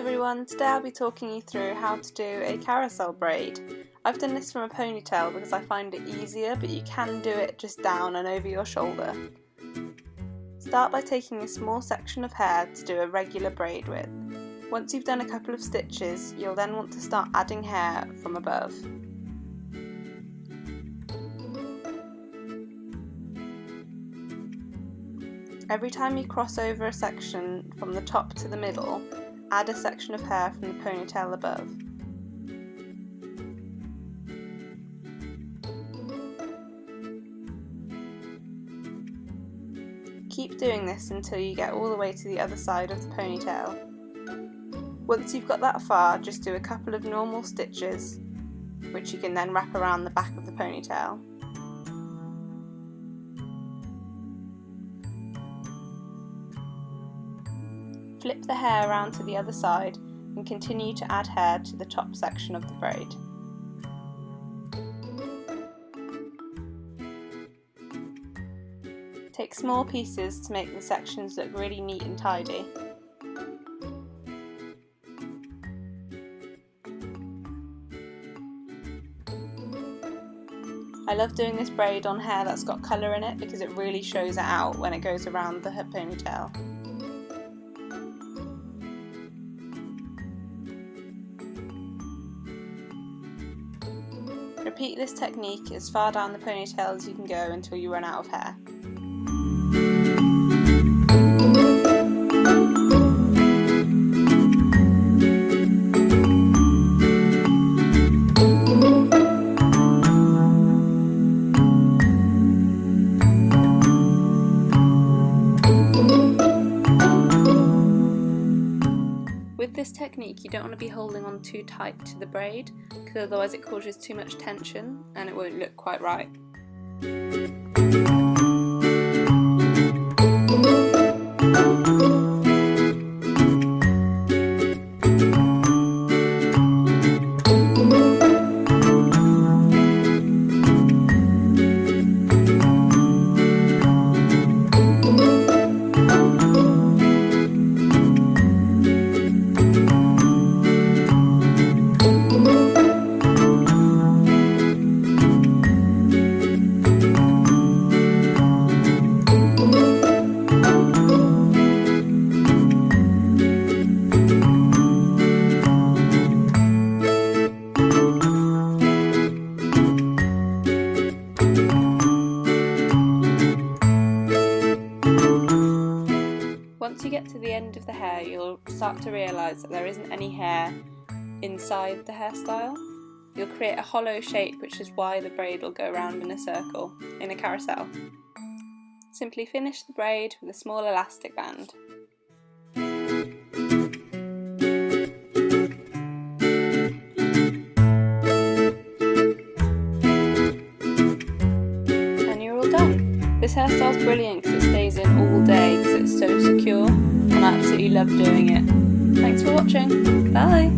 everyone, today I'll be talking you through how to do a carousel braid. I've done this from a ponytail because I find it easier, but you can do it just down and over your shoulder. Start by taking a small section of hair to do a regular braid with. Once you've done a couple of stitches, you'll then want to start adding hair from above. Every time you cross over a section from the top to the middle, add a section of hair from the ponytail above. Keep doing this until you get all the way to the other side of the ponytail. Once you've got that far, just do a couple of normal stitches, which you can then wrap around the back of the ponytail. Flip the hair around to the other side and continue to add hair to the top section of the braid. Take small pieces to make the sections look really neat and tidy. I love doing this braid on hair that's got colour in it because it really shows it out when it goes around the ponytail. Repeat this technique as far down the ponytail as you can go until you run out of hair. With this technique, you don't want to be holding on too tight to the braid, because otherwise it causes too much tension and it won't look quite right. Once you get to the end of the hair, you'll start to realise that there isn't any hair inside the hairstyle. You'll create a hollow shape, which is why the braid will go around in a circle, in a carousel. Simply finish the braid with a small elastic band. And you're all done. This hairstyle is brilliant because it stays in all day because it's so secure, and I absolutely love doing it. Thanks for watching. Bye!